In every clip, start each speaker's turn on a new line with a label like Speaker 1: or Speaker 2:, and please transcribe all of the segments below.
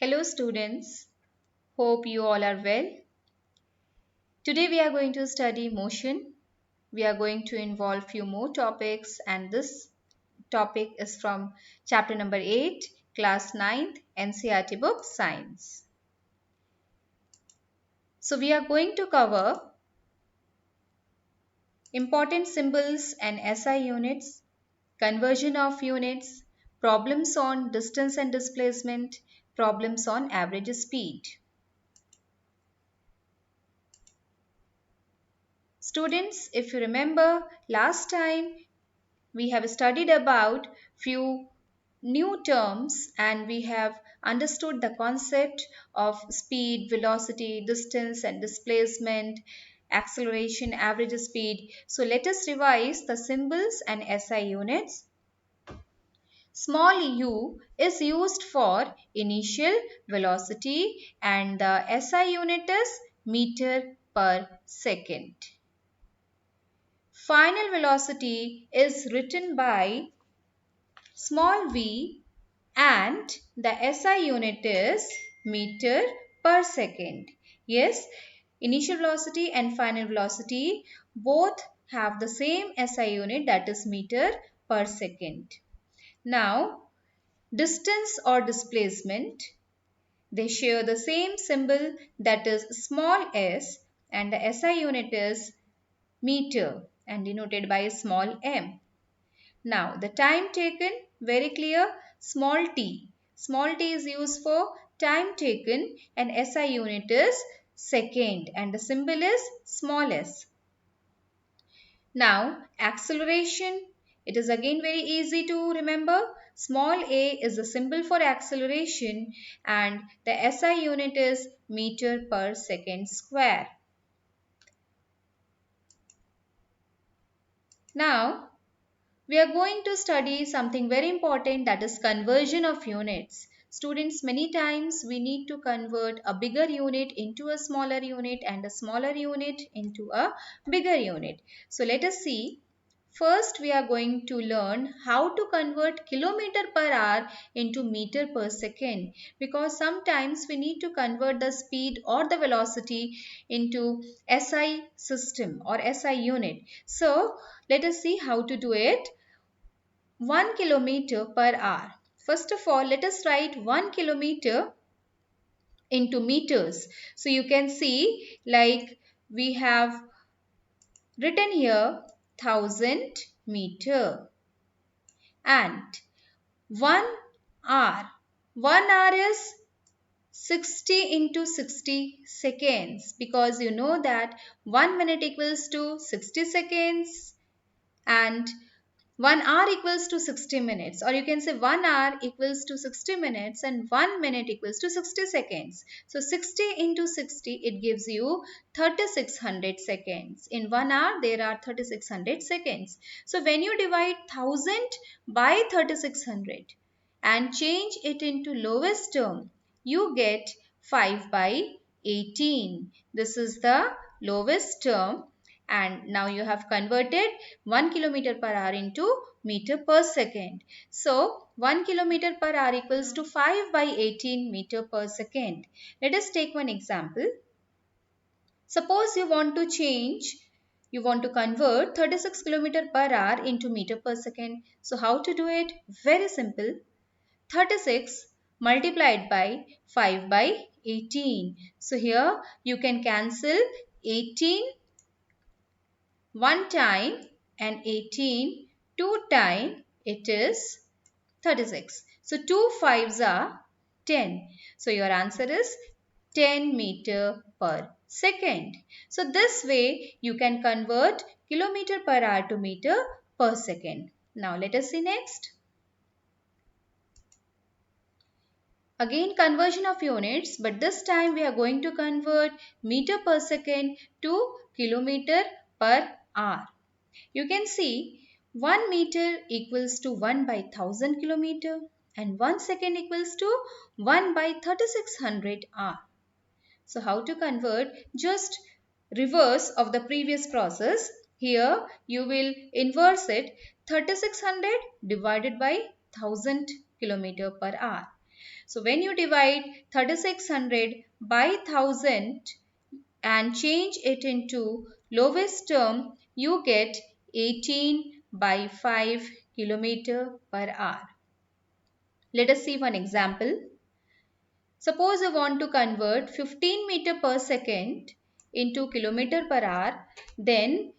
Speaker 1: Hello students, hope you all are well. Today we are going to study motion. We are going to involve few more topics and this topic is from chapter number 8, class 9th NCERT book Science. So we are going to cover important symbols and SI units, conversion of units, problems on distance and displacement, problems on average speed. Students, if you remember last time we have studied about few new terms and we have understood the concept of speed, velocity, distance and displacement, acceleration, average speed. So let us revise the symbols and SI units. Small u is used for initial velocity and the SI unit is meter per second. Final velocity is written by small v and the SI unit is meter per second. Yes, initial velocity and final velocity both have the same SI unit, that is meter per second. Now, distance or displacement, they share the same symbol, that is small s, and the SI unit is meter and denoted by small m. Now the time taken, very clear, small t. Small t is used for time taken and SI unit is second and the symbol is small s. Now acceleration, it is again very easy to remember. Small a is the symbol for acceleration and the SI unit is meter per second square. Now we are going to study something very important, that is conversion of units. Students, many times we need to convert a bigger unit into a smaller unit and a smaller unit into a bigger unit. So let us see. First, we are going to learn how to convert kilometer per hour into meter per second, because sometimes we need to convert the speed or the velocity into SI system or SI unit. So let us see how to do it. 1 kilometer per hour. First of all, let us write 1 kilometer into meters. So you can see, like we have written here 1000 meter and 1 hour. 1 hour is 60 into 60 seconds, because you know that 1 minute equals to 60 seconds and 1 hour equals to 60 minutes, or you can say 1 hour equals to 60 minutes and 1 minute equals to 60 seconds. So 60 into 60, it gives you 3600 seconds. In 1 hour there are 3600 seconds. So when you divide 1000 by 3600 and change it into lowest term, you get 5 by 18. This is the lowest term. And now you have converted 1 kilometer per hour into meter per second. So 1 kilometer per hour equals to 5 by 18 meter per second. Let us take one example. Suppose you want to convert 36 kilometer per hour into meter per second. So how to do it? Very simple. 36 multiplied by 5 by 18. So here you can cancel 18 one time and 18 two time, it is 36. So 2 5s are 10. So your answer is 10 meter per second. So this way you can convert kilometer per hour to meter per second. Now let us see next. Again conversion of units, but this time we are going to convert meter per second to kilometer per hour. You can see 1 meter equals to 1 by 1000 kilometer and 1 second equals to 1 by 3600 hour. So how to convert? Just reverse of the previous process. Here you will inverse it, 3600 divided by 1000 kilometer per hour. So when you divide 3600 by 1000 and change it into lowest term, you get 18 by 5 kilometer per hour. Let us see one example. Suppose you want to convert 15 meter per second into kilometer per hour, then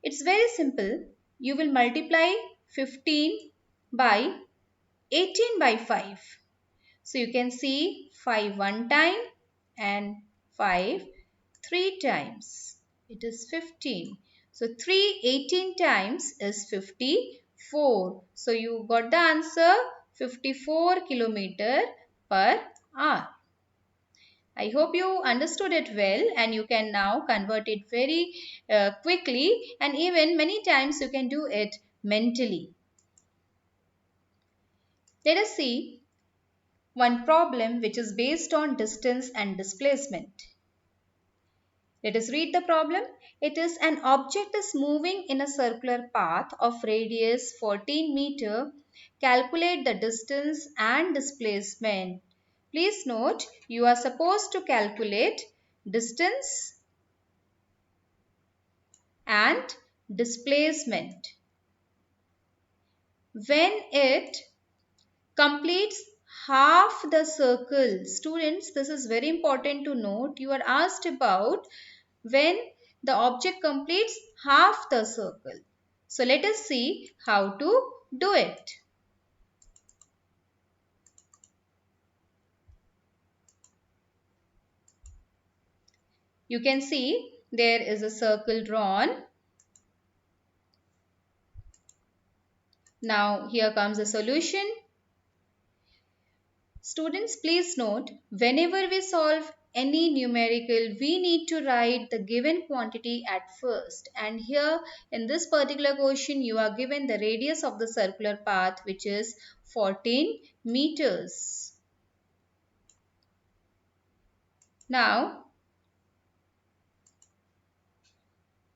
Speaker 1: it's very simple. You will multiply 15 by 18 by 5. So you can see 5 one time and 5 3 times. It is 15. So 3 18 times is 54. So you got the answer 54 kilometer per hour. I hope you understood it well and you can now convert it very quickly, and even many times you can do it mentally. Let us see one problem which is based on distance and displacement. Let us read the problem. It is an object is moving in a circular path of radius 14 meter. Calculate the distance and displacement. Please note, you are supposed to calculate distance and displacement. When it completes half the circle, students, this is very important to note. You are asked about when the object completes half the circle. So let us see how to do it. You can see there is a circle drawn. Now here comes the solution. Students, please note, whenever we solve any numerical, we need to write the given quantity at first. And here in this particular question, you are given the radius of the circular path, which is 14 meters. Now,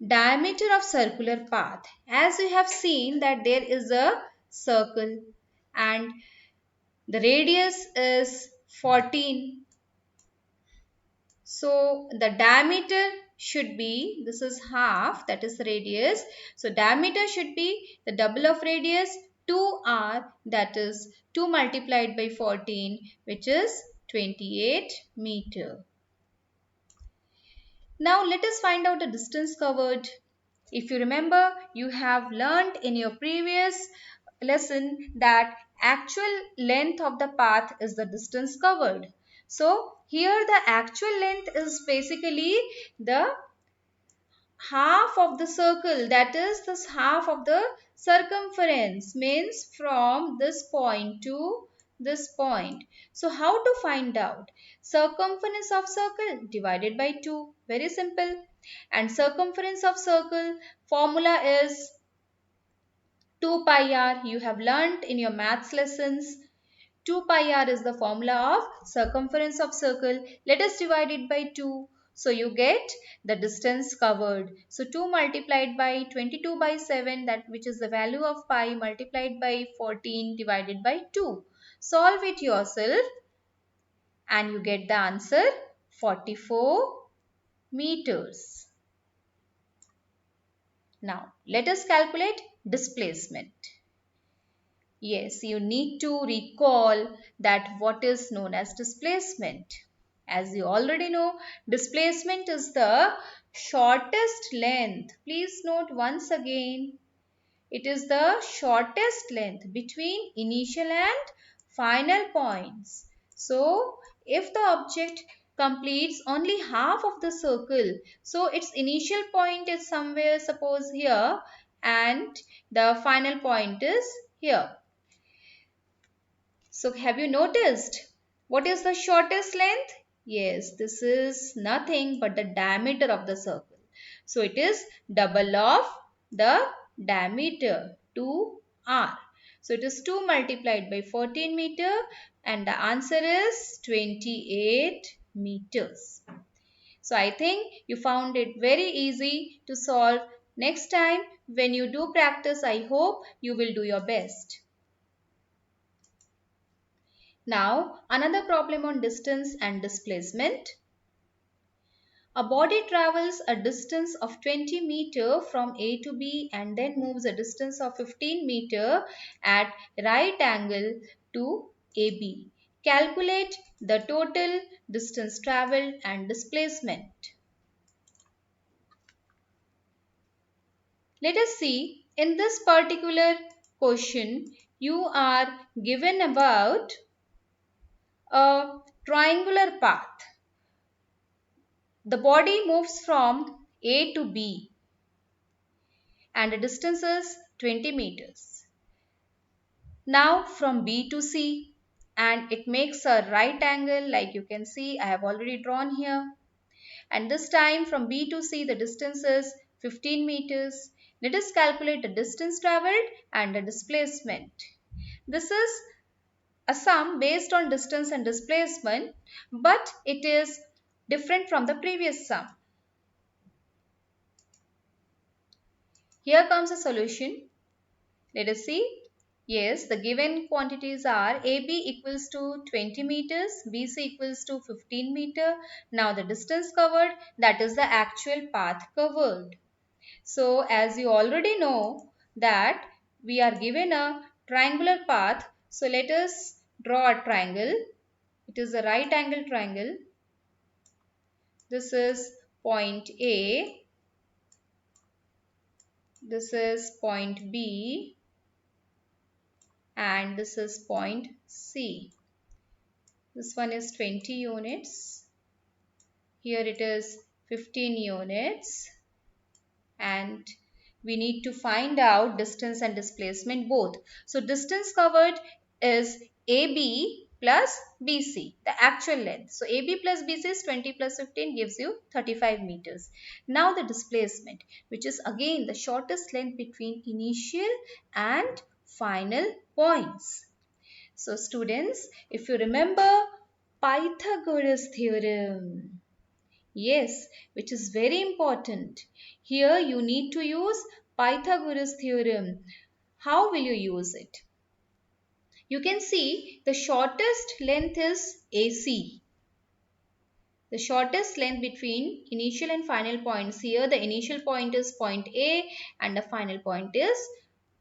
Speaker 1: diameter of circular path. As you have seen that there is a circle and the radius is 14. So the diameter should be, this is half, that is radius. So diameter should be the double of radius, 2r, that is 2 multiplied by 14, which is 28 meter. Now let us find out the distance covered. If you remember, you have learnt in your previous lesson that actual length of the path is the distance covered. So here the actual length is basically the half of the circle, that is this half of the circumference, means from this point to this point. So how to find out? Circumference of circle divided by 2. Very simple. And circumference of circle formula is 2 pi r. You have learnt in your maths lessons. 2 pi r is the formula of circumference of circle. Let us divide it by 2. So you get the distance covered. So 2 multiplied by 22 by 7, that which is the value of pi, multiplied by 14 divided by 2. Solve it yourself and you get the answer 44 meters. Now let us calculate displacement. Yes, you need to recall that what is known as displacement. As you already know, displacement is the shortest length. Please note once again, it is the shortest length between initial and final points. So, if the object completes only half of the circle, so its initial point is somewhere, suppose here, and the final point is here. So have you noticed what is the shortest length? Yes, this is nothing but the diameter of the circle. So it is double of the diameter, 2r. So it is 2 multiplied by 14 meter and the answer is 28 meters. So I think you found it very easy to solve. Next time when you do practice, I hope you will do your best. Now, another problem on distance and displacement. A body travels a distance of 20 meter from A to B and then moves a distance of 15 meter at right angle to AB. Calculate the total distance traveled and displacement. Let us see, in this particular question, you are given about a triangular path. The body moves from A to B and the distance is 20 meters. Now from B to C, and it makes a right angle, like you can see I have already drawn here. And this time from B to C the distance is 15 meters. Let us calculate the distance traveled and the displacement. This is a sum based on distance and displacement, but it is different from the previous sum. Here comes a solution. Let us see. Yes, the given quantities are AB equals to 20 meters, BC equals to 15 meter. Now the distance covered, that is the actual path covered. So as you already know that we are given a triangular path. So let us draw a triangle. It is a right angle triangle. This is point A. This is point B. And this is point C. This one is 20 units. Here it is 15 units. And we need to find out distance and displacement both. So distance covered is AB plus BC, the actual length. So AB plus BC is 20 plus 15 gives you 35 meters. Now the displacement, which is again the shortest length between initial and final points. So students, if you remember Pythagoras theorem, yes, which is very important. Here you need to use Pythagoras theorem. How will you use it? You can see the shortest length is AC. The shortest length between initial and final points. Here the initial point is point A and the final point is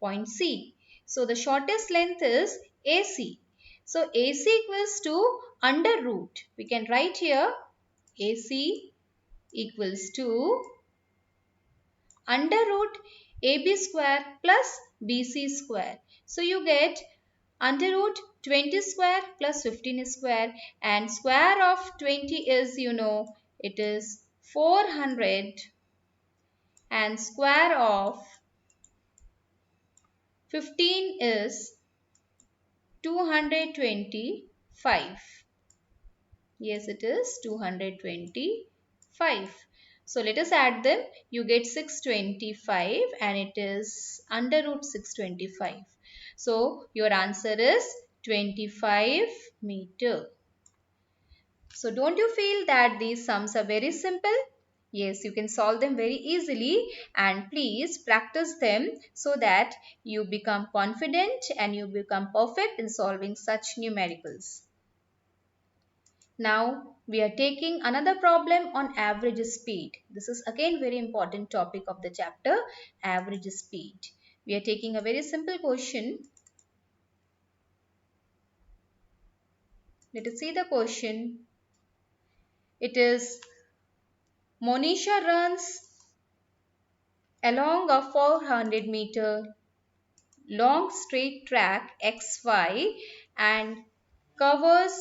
Speaker 1: point C. So the shortest length is AC. So AC equals to under root. We can write here AC equals to under root AB square plus BC square. So you get under root 20 square plus 15 square, and square of 20 is, you know, it is 400, and square of 15 is 225. Yes, it is 225. So let us add them. You get 625 and it is under root 625. So your answer is 25 meter. So don't you feel that these sums are very simple? Yes, you can solve them very easily, and please practice them so that you become confident and you become perfect in solving such numericals. Now we are taking another problem on average speed. This is again very important topic of the chapter, average speed. We are taking a very simple question. Let us see the question. It is Monisha runs along a 400 meter long straight track XY and covers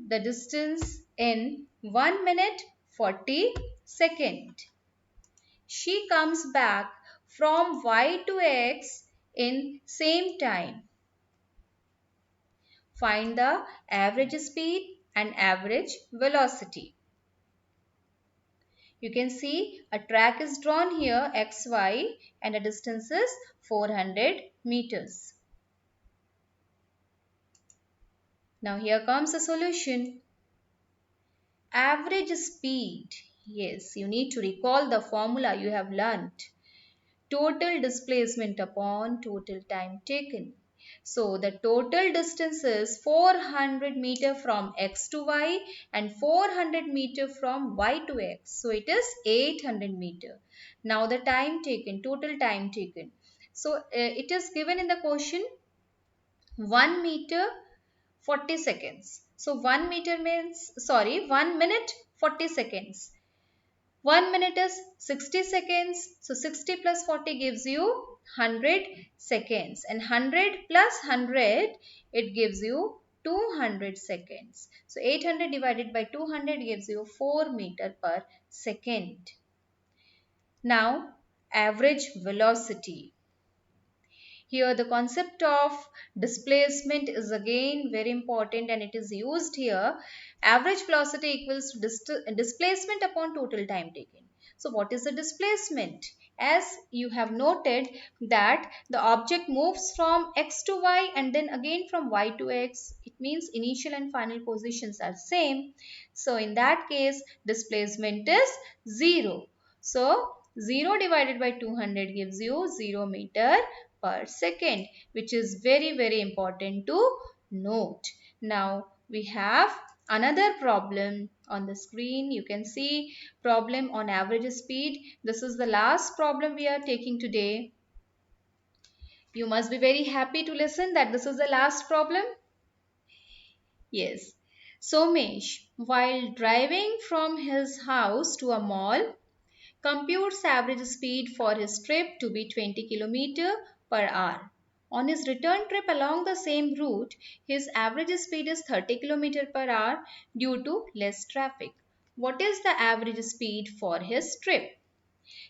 Speaker 1: the distance in 1 minute 40 seconds. She comes back from Y to X in same time. Find the average speed and average velocity. You can see a track is drawn here XY and the distance is 400 meters. Now here comes the solution. Average speed. Yes, you need to recall the formula you have learnt. Total displacement upon total time taken. So the total distance is 400 meter from x to y and 400 meter from y to x. So it is 800 meter. Now the time taken, total time taken. So it is given in the question 1 meter 40 seconds. So 1 meter means, sorry, 1 minute 40 seconds. 1 minute is 60 seconds. So 60 plus 40 gives you 100 seconds. And 100 plus 100, it gives you 200 seconds. So 800 divided by 200 gives you 4 meter per second. Now, average velocity. Here the concept of displacement is again very important and it is used here. Average velocity equals to displacement upon total time taken. So what is the displacement? As you have noted that the object moves from x to y and then again from y to x. It means initial and final positions are same. So in that case displacement is 0. So 0 divided by 200 gives you 0 meter per second, which is very important to note. Now we have another problem on the screen. You can see problem on average speed. This is the last problem we are taking today. You must be very happy to listen that this is the last problem. Yes. Somesh, while driving from his house to a mall, computes average speed for his trip to be 20 km per hour. On his return trip along the same route, his average speed is 30 km per hour due to less traffic. What is the average speed for his trip?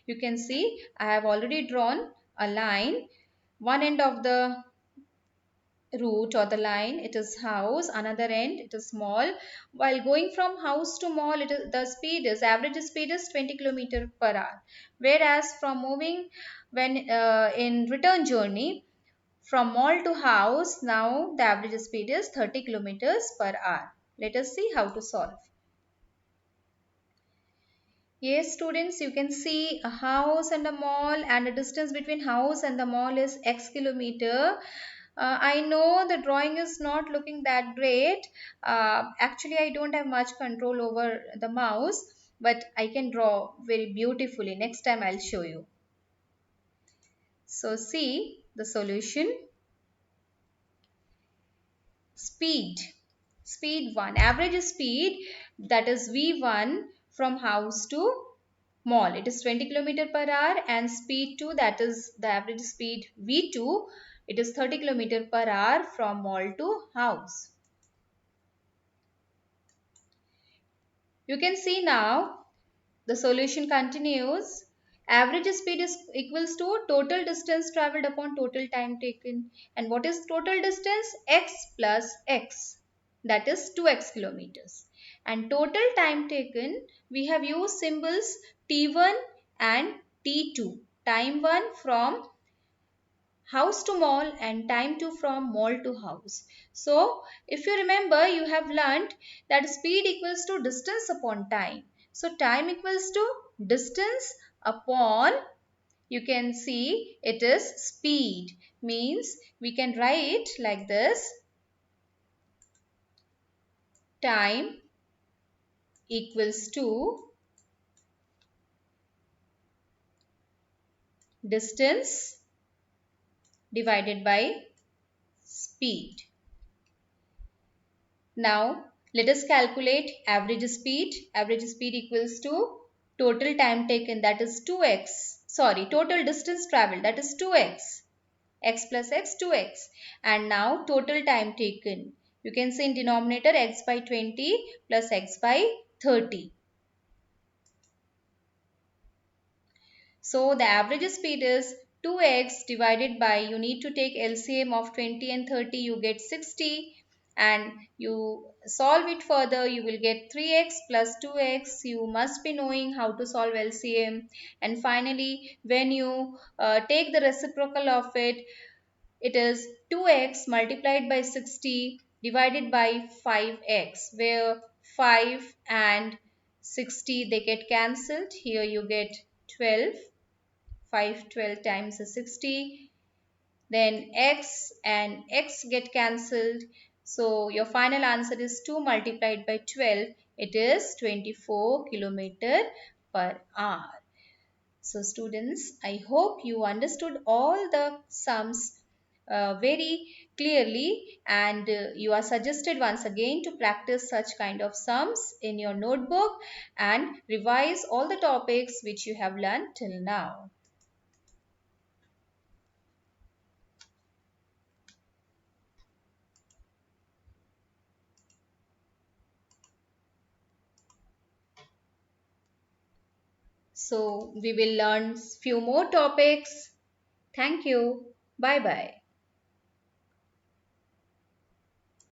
Speaker 1: You can see I have already drawn a line. One end of the route or the line, it is house, another end it is mall. While going from house to mall, the speed is average speed is 20 km per hour, whereas from moving when in return journey from mall to house, now the average speed is 30 kilometers per hour. Let us see how to solve. Yes, students, you can see a house and a mall, and the distance between house and the mall is x kilometer. I know the drawing is not looking that great. Actually, I don't have much control over the mouse, but I can draw very beautifully. Next time I'll show you. So see the solution. Speed. Speed 1. Average speed, that is V1 from house to mall. It is 20 km per hour, and speed 2, that is the average speed V2. It is 30 km per hour from mall to house. You can see now the solution continues. Average speed is equals to total distance traveled upon total time taken. And what is total distance? X plus X. That is 2x kilometers. And total time taken, we have used symbols T1 and T2. Time 1 from house to mall and time 2 from mall to house. So if you remember, you have learnt that speed equals to distance upon time. So time equals to distance upon, you can see it is speed, means we can write like this: time equals to distance divided by speed. Now let us calculate average speed. Average speed equals to total time taken, that is 2x. Sorry, total distance traveled, that is 2x. X plus x, 2x. And now total time taken. You can say in denominator x by 20 plus x by 30. So the average speed is 2x divided by, you need to take LCM of 20 and 30, you get 60. And you solve it further, you will get 3x plus 2x. You must be knowing how to solve LCM. And finally, when you take the reciprocal of it, it is 2x multiplied by 60 divided by 5x, where 5 and 60 they get cancelled. Here you get 12. 5 12 times 60. then x and x get cancelled. So your final answer is 2 multiplied by 12. It is 24 kilometer per hour. So students, I hope you understood all the sums very clearly, and you are suggested once again to practice such kind of sums in your notebook and revise all the topics which you have learned till now. So we will learn few more topics. Thank you. Bye bye.